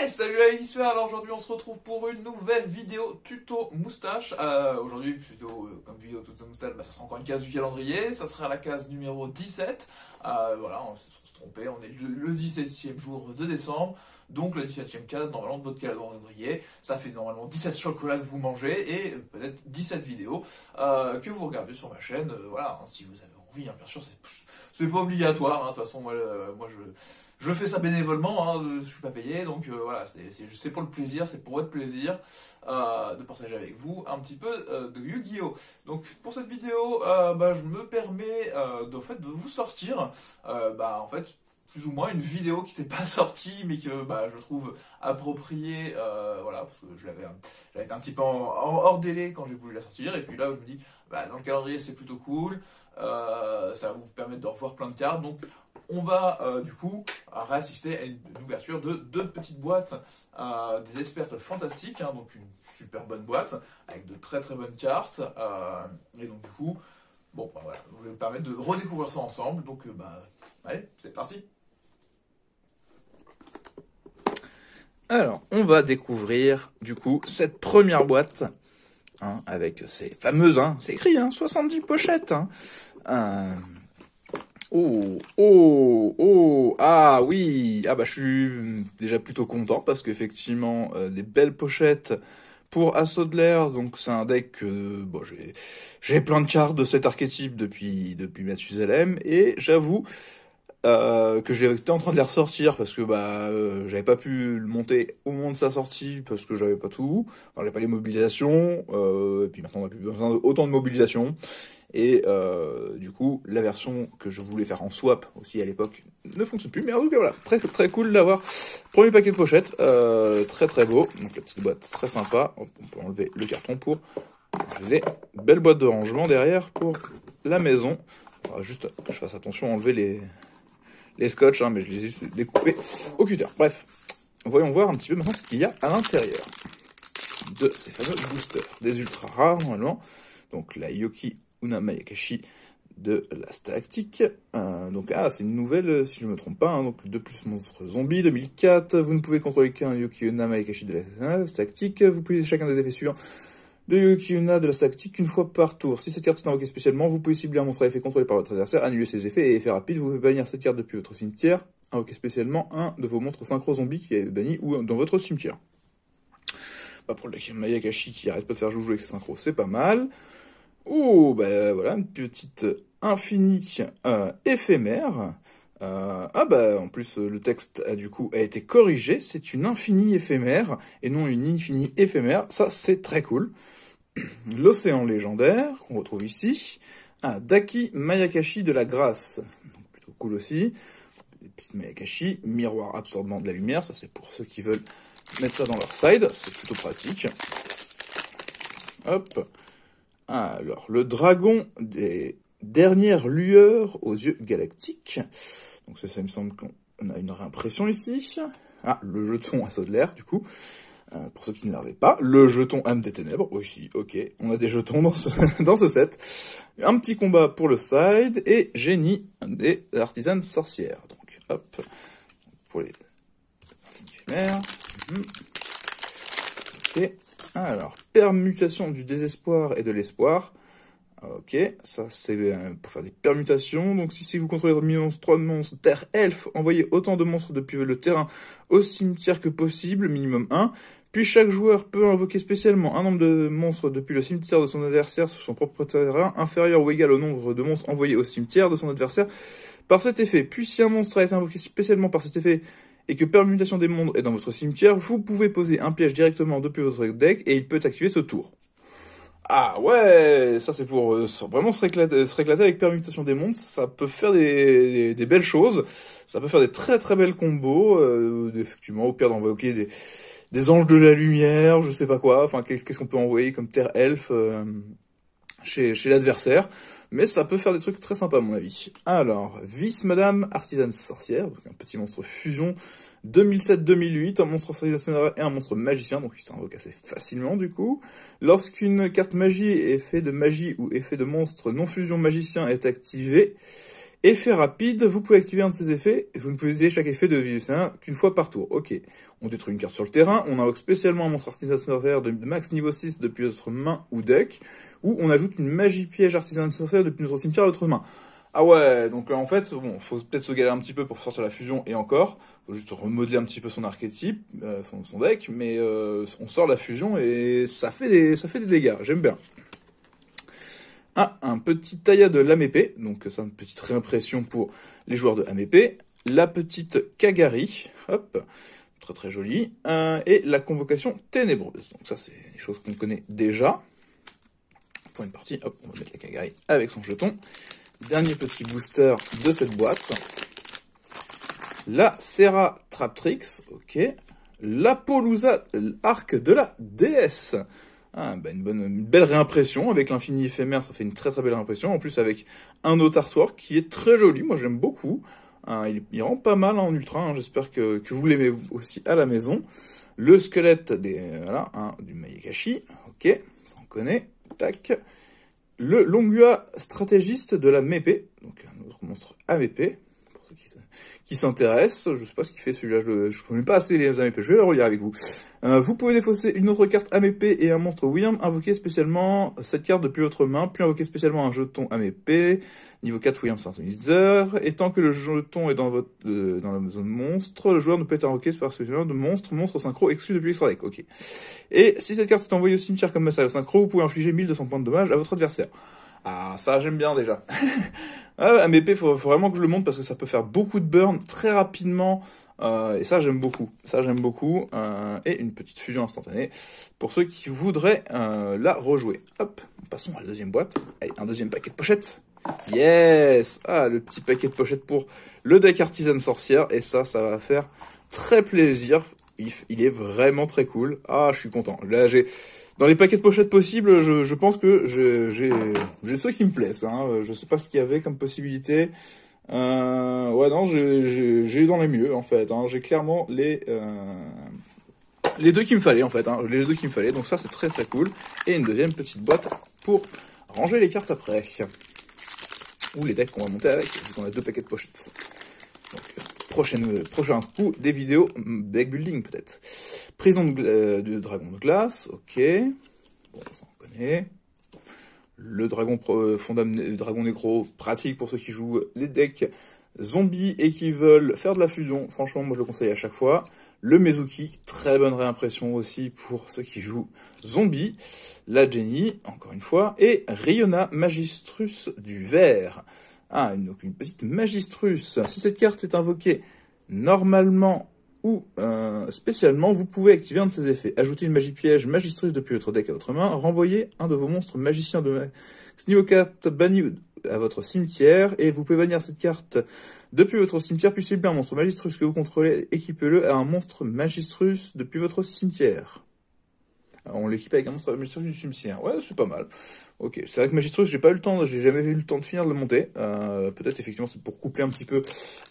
Hey, salut la Hémisphère. Alors aujourd'hui on se retrouve pour une nouvelle vidéo tuto moustache. Aujourd'hui plutôt comme vidéo tuto moustache, ça sera encore une case du calendrier, ça sera la case numéro 17. Voilà, on se trompait, on est le 17e jour de décembre, donc la 17e case normalement de votre calendrier. Ça fait normalement 17 chocolats que vous mangez et peut-être 17 vidéos que vous regardez sur ma chaîne. Voilà, si vous avez envie, bien sûr, c'est pas obligatoire. De toute façon, moi je fais ça bénévolement, je suis pas payé, donc voilà, c'est pour le plaisir, c'est pour votre plaisir de partager avec vous un petit peu de Yu-Gi-Oh! Donc pour cette vidéo, je me permets de vous sortir en fait plus ou moins une vidéo qui n'était pas sortie mais que je trouve appropriée, voilà, parce que j'avais été un petit peu hors délai quand j'ai voulu la sortir, et puis là je me dis dans le calendrier c'est plutôt cool, ça va vous permettre de revoir plein de cartes, donc on va du coup réassister à une ouverture de deux petites boîtes des experts fantastiques, donc une super bonne boîte avec de très très bonnes cartes, et donc du coup, voilà, je vais vous permettre de redécouvrir ça ensemble, donc allez, c'est parti. Alors, on va découvrir du coup cette première boîte, avec ces fameuses, c'est écrit, 70 pochettes. Ah oui, je suis déjà plutôt content parce qu'effectivement, des belles pochettes pour Assaut de l'air. Donc c'est un deck que j'ai plein de cartes de cet archétype depuis Mathusalem, et j'avoue que j'étais en train de les ressortir parce que j'avais pas pu le monter au moment de sa sortie parce que j'avais pas tout, j'avais pas les mobilisations, et puis maintenant on a plus besoin d'autant de mobilisation. Et du coup, la version que je voulais faire en swap aussi à l'époque ne fonctionne plus. Mais en tout cas, voilà, très très cool d'avoir. Premier paquet de pochettes, très très beau. Donc la petite boîte très sympa. On peut enlever le carton pour des belles boîtes de rangement derrière pour la maison. Faudra juste que je fasse attention à enlever les scotch, mais je les ai juste découpés au cutter. Bref, voyons voir un petit peu maintenant ce qu'il y a à l'intérieur de ces fameux boosters. Des ultra rares normalement. Donc la Yoki Una Mayakashi de la Stalactique. C'est une nouvelle, si je ne me trompe pas, donc 2+ monstre zombie 2004. Vous ne pouvez contrôler qu'un Yoki Una Mayakashi de la Stalactique. Vous pouvez chacun des effets suivants de Yoki Una de la Stalactique une fois par tour. Si cette carte est invoquée spécialement, vous pouvez cibler un monstre à effet contrôlé par votre adversaire, annuler ses effets et effets rapides. Vous pouvez bannir cette carte depuis votre cimetière, invoquer spécialement un de vos monstres synchro zombies qui est banni ou dans votre cimetière. Pour le Mayakashi qui arrête pas de faire joujou avec ses synchros, c'est pas mal. Voilà, une petite infinie éphémère. En plus, le texte a été corrigé. C'est une infinie éphémère et non une infinie éphémère. Ça, c'est très cool. L'océan légendaire, qu'on retrouve ici. Daki Mayakashi de la grâce. Donc, plutôt cool aussi. Des petites Mayakashi, miroir absorbant de la lumière. Ça, c'est pour ceux qui veulent mettre ça dans leur side. C'est plutôt pratique. Hop. Alors, le dragon des dernières lueurs aux yeux galactiques. Donc ça il me semble qu'on a une réimpression ici. Le jeton Assaut de l'air, du coup. Pour ceux qui ne l'avaient pas. Le jeton âme des ténèbres, aussi, ok. On a des jetons dans ce set. Un petit combat pour le side, et génie des artisanes sorcières. Donc, hop. Pour les éphémères. Ok. Alors, permutation du désespoir et de l'espoir. Ok, ça c'est pour faire des permutations. Donc si vous contrôlez 3 monstres terre elfe, envoyez autant de monstres depuis le terrain au cimetière que possible, minimum 1. Puis chaque joueur peut invoquer spécialement un nombre de monstres depuis le cimetière de son adversaire sur son propre terrain, inférieur ou égal au nombre de monstres envoyés au cimetière de son adversaire par cet effet. Puis si un monstre a été invoqué spécialement par cet effet et que permutation des mondes est dans votre cimetière, vous pouvez poser un piège directement depuis votre deck et il peut activer ce tour. Ah ouais, ça c'est pour vraiment se réclater avec permutation des mondes. Ça peut faire des belles choses, ça peut faire des très très belles combos, effectivement au pire d'envoyer des anges de la lumière, je sais pas quoi, enfin qu'est-ce qu'on peut envoyer comme terre elfe chez l'adversaire. Mais ça peut faire des trucs très sympas à mon avis. Alors, Vice Madame Artisane Sorcière, donc un petit monstre fusion 2007-2008, un monstre civilisationnel et un monstre magicien, donc il s'invoque assez facilement du coup. Lorsqu'une carte magie, effet de magie ou effet de monstre non fusion magicien est activée, Effet rapide, vous pouvez activer un de ces effets, et vous ne pouvez utiliser chaque effet de vie qu'une fois par tour. Ok. On détruit une carte sur le terrain, on invoque spécialement un monstre artisan sorcière de max niveau 6 depuis votre main ou deck, ou on ajoute une magie piège artisan sorcière depuis notre cimetière à votre main. Ah ouais, donc en fait, bon, faut peut-être se galérer un petit peu pour sortir la fusion, et encore, faut juste remodeler un petit peu son archétype, son deck, mais on sort la fusion et ça fait des dégâts, j'aime bien. Ah, un petit tailla de l'AMP, donc c'est une petite réimpression pour les joueurs de AMP. La petite Kagari, hop, très très jolie. Et la convocation ténébreuse. Donc ça, c'est des choses qu'on connaît déjà. Pour une partie, hop, on va mettre la Kagari avec son jeton. Dernier petit booster de cette boîte. La Serra Traptrix, ok. L'Apollousa Arc de la déesse. Ah, bah une belle réimpression avec l'infini éphémère, ça fait une très très belle réimpression. En plus avec un autre artwork qui est très joli, moi j'aime beaucoup. Il rend pas mal en ultra, hein. J'espère que vous l'aimez aussi à la maison. Le squelette du Mayakashi, ok, ça on connaît, tac. Le Longua stratégiste de la Mépée, donc un autre monstre AMP, pour ceux qui s'intéressent. Je sais pas ce qu'il fait celui-là, je connais pas assez les AMP, je vais le relire avec vous. Vous pouvez défausser une autre carte AMP et un monstre William, invoquer spécialement cette carte depuis votre main, puis invoquer spécialement un jeton AMP, niveau 4 William synthétiseur, et tant que le jeton est dans la zone monstre, le joueur ne peut être invoqué par ce genre de monstre synchro exclu depuis l'extra deck, ok. Et si cette carte est envoyée au cimetière comme matériel synchro, vous pouvez infliger 1200 points de dommage à votre adversaire. Ah, ça j'aime bien déjà. AMP, faut vraiment que je le montre parce que ça peut faire beaucoup de burn très rapidement. Et ça j'aime beaucoup. Et une petite fusion instantanée pour ceux qui voudraient la rejouer. Hop, passons à la deuxième boîte. Allez, un deuxième paquet de pochettes. Yes. Ah, le petit paquet de pochettes pour le deck artisan sorcière. Et ça va faire très plaisir. Il est vraiment très cool. Ah, je suis content. Là, dans les paquets de pochettes possibles, je pense que j'ai ceux qui me plaisent. Hein. Je sais pas ce qu'il y avait comme possibilité. Ouais, non, j'ai dans les mieux, en fait. Hein. J'ai clairement les deux qu'il me fallait, en fait. Hein. Les deux qu'il me fallait. Donc ça, c'est très très cool. Et une deuxième petite boîte pour ranger les cartes après. Ou les decks qu'on va monter avec. On a deux paquets de pochettes. Donc, prochain coup, des vidéos deck building, peut-être. Prison de dragon de glace, ok. Bon, ça on connaît. Le dragon dragon négro, pratique pour ceux qui jouent les decks zombies et qui veulent faire de la fusion. Franchement, moi je le conseille à chaque fois. Le Mezuki, très bonne réimpression aussi pour ceux qui jouent zombies. La Jenny, encore une fois. Et Riona Magistrus du Vert. Ah, donc une petite Magistrus. Si cette carte est invoquée normalement ou spécialement, vous pouvez activer un de ses effets. Ajouter une magie piège Magistrus depuis votre deck à votre main. Renvoyer un de vos monstres magiciens de niveau 4 banni à votre cimetière. Et vous pouvez bannir cette carte depuis votre cimetière. Puis cibler un monstre Magistrus que vous contrôlez, équipez-le à un monstre Magistrus depuis votre cimetière. Alors, on l'équipe avec un monstre Magistrus du cimetière. Ouais, c'est pas mal. Ok, c'est vrai que Magistrus, j'ai jamais eu le temps de finir de le monter. Peut-être effectivement c'est pour coupler un petit peu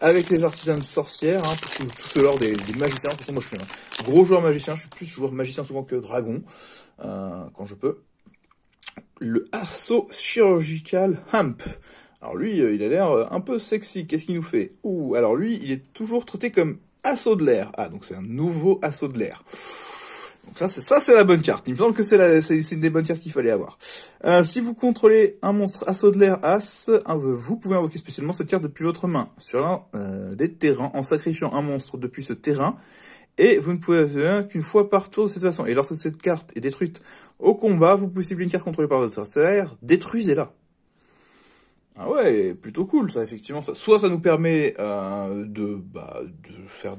avec les artisans sorcières, hein, tout ce lore des magiciens. De toute façon, moi je suis un gros joueur magicien, je suis plus joueur magicien souvent que dragon, quand je peux. Le Arceau Chirurgical Hump. Alors lui, il a l'air un peu sexy. Qu'est-ce qu'il nous fait? Ouh, alors lui, il est toujours traité comme assaut de l'air. Ah, donc c'est un nouveau assaut de l'air. Donc ça c'est la bonne carte. Il me semble que c'est une des bonnes cartes qu'il fallait avoir. Si vous contrôlez un monstre assaut de l'air As, vous pouvez invoquer spécialement cette carte depuis votre main sur l'un des terrains en sacrifiant un monstre depuis ce terrain. Et vous ne pouvez faire qu'une fois par tour de cette façon. Et lorsque cette carte est détruite au combat, vous pouvez cibler une carte contrôlée par votre adversaire. Détruisez-la. Ah ouais, plutôt cool ça, effectivement. Soit ça nous permet de faire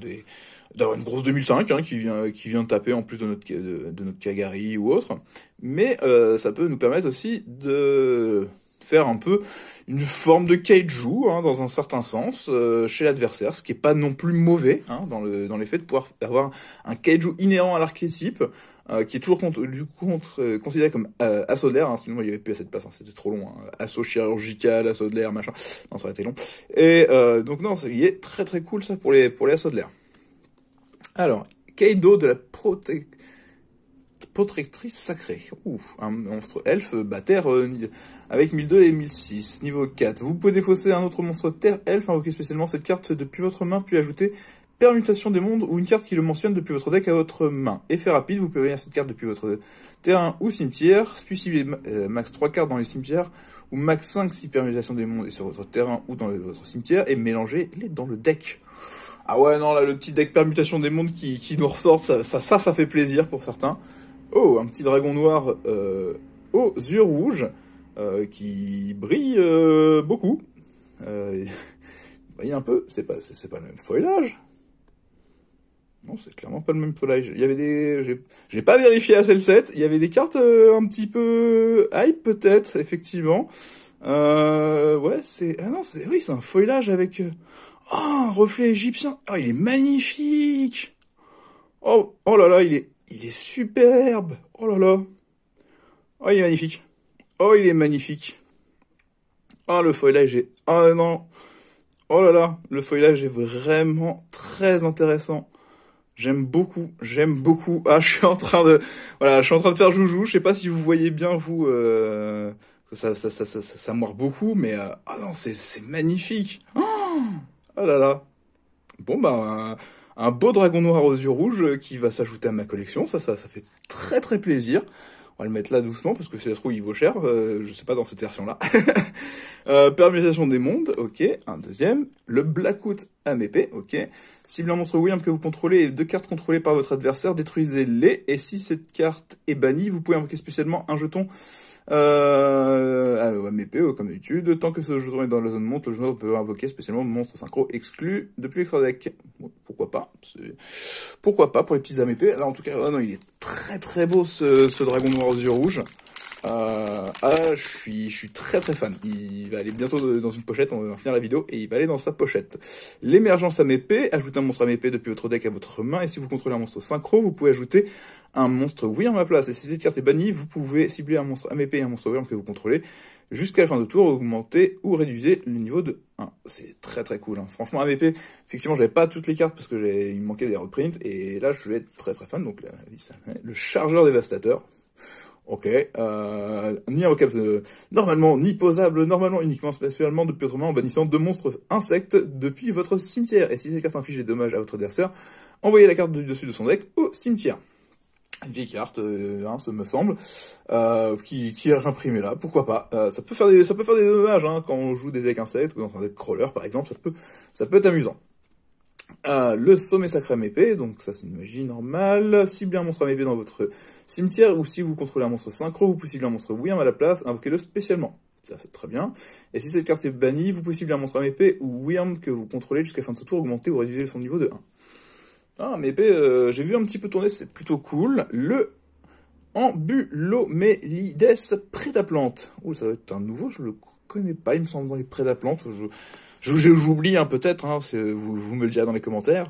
d'avoir une grosse 2005 hein, qui vient taper en plus de notre Kagari ou autre, mais ça peut nous permettre aussi de faire un peu une forme de kaiju hein, dans un certain sens chez l'adversaire, ce qui est pas non plus mauvais hein, dans l'effet de pouvoir avoir un kaiju inhérent à l'archétype qui est toujours considéré comme assaut de l'air, hein, sinon il y avait plus assez de place, hein, c'était trop long, hein, assaut chirurgical, assaut de l'air, machin, non ça aurait été long. Et donc non, il est très très cool ça pour les assauts de l'air. Alors, Kaido de la protectrice sacrée. Ouf, un monstre elfe terre avec 1002 et 1006. Niveau 4. Vous pouvez défausser un autre monstre terre elfe, invoquer spécialement cette carte depuis votre main, puis ajouter permutation des mondes ou une carte qui le mentionne depuis votre deck à votre main. Effet rapide, vous pouvez venir cette carte depuis votre terrain ou cimetière, puis cibler max 3 cartes dans les cimetières, ou max 5 si permutation des mondes est sur votre terrain ou dans votre cimetière, et mélanger les dans le deck. Ah ouais, non, là, le petit deck permutation des mondes qui nous ressort, ça fait plaisir pour certains. Oh, un petit dragon noir aux yeux rouges, qui brille beaucoup. Il brille un peu, c'est pas le même feuillage. Non, c'est clairement pas le même feuillage. Il y avait des... J'ai pas vérifié à celle 7. Il y avait des cartes un petit peu hype, peut-être, effectivement. Ouais, c'est... Ah non, oui, c'est un feuillage avec... Oh, un reflet égyptien. Oh, il est magnifique. Oh là là, il est superbe. Oh là là. Oh, il est magnifique. Oh, il est magnifique. Oh, le feuillage est... Oh non. Oh là là, le feuillage est vraiment très intéressant. J'aime beaucoup. Ah, je suis en train de faire joujou. Je sais pas si vous voyez bien, vous, ça moire beaucoup, mais, ah non, c'est magnifique. Oh là là. Bon, bah, un beau dragon noir aux yeux rouges qui va s'ajouter à ma collection. Ça fait très très plaisir. On va le mettre là doucement parce que si ça se trouve il vaut cher. Je sais pas dans cette version-là. Permutation des mondes, ok. Un deuxième. Le Blackwood Amépée, ok. Cible un monstre Wyrm que vous contrôlez et 2 cartes contrôlées par votre adversaire, détruisez-les. Et si cette carte est bannie, vous pouvez invoquer spécialement un jeton Amépée, comme d'habitude. Tant que ce jeton est dans la zone monte, le joueur peut invoquer spécialement monstre synchro exclu depuis l'extra deck. Bon, pourquoi pas. Pourquoi pas pour les petits Amépées. Alors en tout cas, oh non, il est très très beau ce dragon noir aux yeux rouges. Je suis très très fan. Il va aller bientôt dans une pochette, on va finir la vidéo, et il va aller dans sa pochette. L'émergence Amépée, ajoutez un monstre Amépée depuis votre deck à votre main, et si vous contrôlez un monstre synchro, vous pouvez ajouter un monstre Wyrm à la place. Et si cette carte est bannie, vous pouvez cibler un monstre Amépée et un monstre Wyrm que vous contrôlez, jusqu'à la fin de tour, augmenter ou réduisez le niveau de 1. C'est très très cool, hein. Franchement, Amépée, effectivement, j'avais pas toutes les cartes parce que il me manquait des reprints, et là, je vais être très très fan, donc là, le chargeur dévastateur. Ok, ni invocable normalement, ni posable normalement, uniquement spécialement depuis votre main en bannissant 2 monstres insectes depuis votre cimetière. Et si cette carte inflige des dommages à votre adversaire, envoyez la carte du dessus de son deck au cimetière. Une vieille carte, ce me semble, qui est imprimée là, pourquoi pas. Ça peut faire des dommages, hein, quand on joue des decks insectes ou dans un deck crawler par exemple, ça peut être amusant. Le sommet sacré Amépée, donc ça c'est une magie normale. Ciblez un monstre Amépée dans votre cimetière, ou si vous contrôlez un monstre synchro, vous pouvez cibler un monstre Wyrm à la place, invoquez-le spécialement. Ça c'est très bien. Et si cette carte est bannie, vous pouvez cibler un monstre Amépée ou Wyrm que vous contrôlez jusqu'à la fin de ce tour, augmenter ou réduire son niveau de 1. Ah, Amépée, j'ai vu un petit peu tourner, c'est plutôt cool. Le Ambulomélides Prédaplante. Oh, ça va être un nouveau, je le connais pas, il me semble, dans les Prédaplantes. J'oublie, hein, peut-être, hein, vous me le direz dans les commentaires.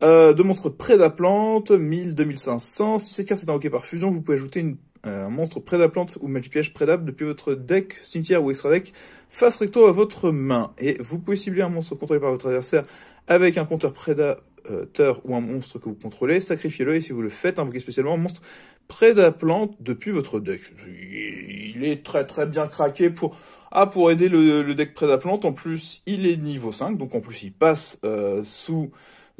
2 monstres Prédaplante, 1000, 2500. Si cette carte est invoquée par fusion, vous pouvez ajouter un monstre Prédaplante ou Magic Piège Prédable depuis votre deck, cimetière ou extra deck, face recto à votre main. Et vous pouvez cibler un monstre contrôlé par votre adversaire avec un compteur Prédateur ou un monstre que vous contrôlez, sacrifiez-le, et si vous le faites, invoquez spécialement un monstre Prédaplante depuis votre deck. Il est très très bien craqué pour aider le deck Prédaplante. En plus, il est niveau 5, donc en plus il passe sous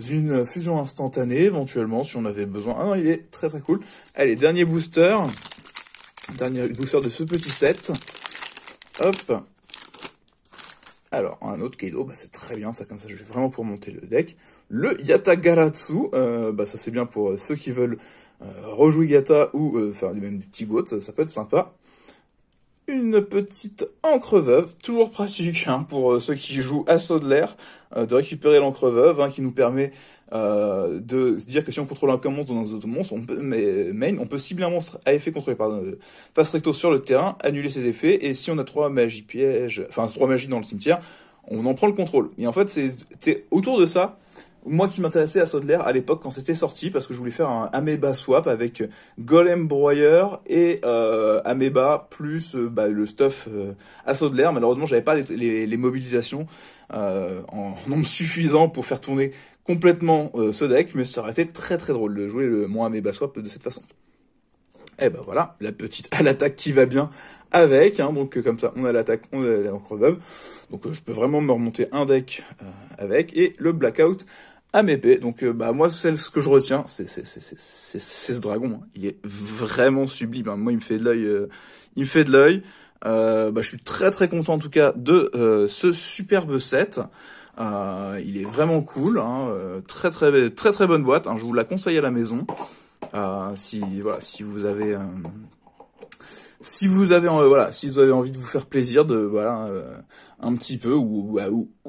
une fusion instantanée, éventuellement, si on avait besoin. Ah non, il est très très cool. Allez, dernier booster de ce petit set. Hop. Alors, un autre Kaido, bah c'est très bien, ça comme ça je vais vraiment pour monter le deck. Le Yatagaratsu, ça c'est bien pour ceux qui veulent rejouer Gata ou faire même du petit goat, ça peut être sympa. Une petite encre veuve, toujours pratique, hein, pour ceux qui jouent Assaut de l'air, de récupérer l'encre veuve, hein, qui nous permet de se dire que si on contrôle un monstre dans un autre monstre, on peut cibler un monstre à effet contrôlé par face recto sur le terrain, annuler ses effets, et si on a 3 magies pièges, enfin 3 magies dans le cimetière, on en prend le contrôle. Et en fait, c'était autour de ça, moi qui m'intéressais à Sodler à l'époque quand c'était sorti, parce que je voulais faire un Amoeba swap avec Golem Broyeur et Amoeba plus le stuff à Sodler. Malheureusement, j'avais pas les mobilisations en nombre suffisant pour faire tourner complètement ce deck, mais ça aurait été très très drôle de jouer mon Amoeba swap de cette façon. Et ben voilà, la petite à l'attaque qui va bien avec, hein, donc comme ça on a l'attaque, on a l'encre veuve, donc je peux vraiment me remonter un deck avec, et le blackout à m'épée, donc bah moi ce que je retiens, c'est ce dragon, hein. Il est vraiment sublime, hein. Moi il me fait de l'œil, bah je suis très très content en tout cas de ce superbe set. Il est vraiment cool, hein, très bonne boîte, hein, je vous la conseille à la maison. Si vous avez si vous avez envie de vous faire plaisir, de un petit peu, ou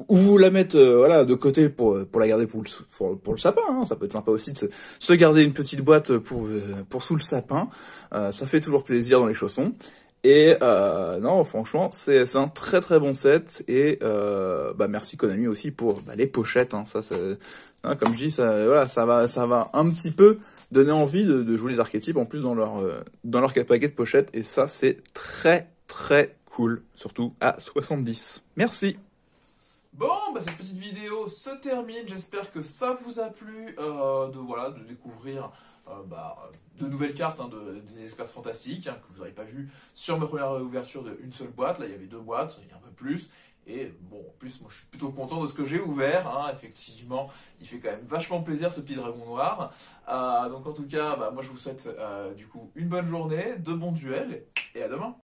vous la mettre voilà de côté pour la garder pour le sapin, hein. Ça peut être sympa aussi de se garder une petite boîte pour sous le sapin, ça fait toujours plaisir dans les chaussons. Et non, franchement, c'est un très très bon set, et bah merci Konami aussi pour les pochettes, hein. Ça, hein, comme je dis, ça va un petit peu donner envie de jouer les archétypes en plus dans leur paquet de pochettes, et ça c'est très très cool, surtout à 70. Merci. Bon, bah cette petite vidéo se termine, j'espère que ça vous a plu de découvrir de nouvelles cartes, hein, des experts fantastiques, hein, que vous n'avez pas vu sur ma première ouverture d'une seule boîte. Là il y avait 2 boîtes, il y a un peu plus. Et bon, en plus, moi je suis plutôt content de ce que j'ai ouvert, hein. Effectivement, il fait quand même vachement plaisir ce petit dragon noir. Donc en tout cas, moi je vous souhaite du coup une bonne journée, de bons duels, et à demain.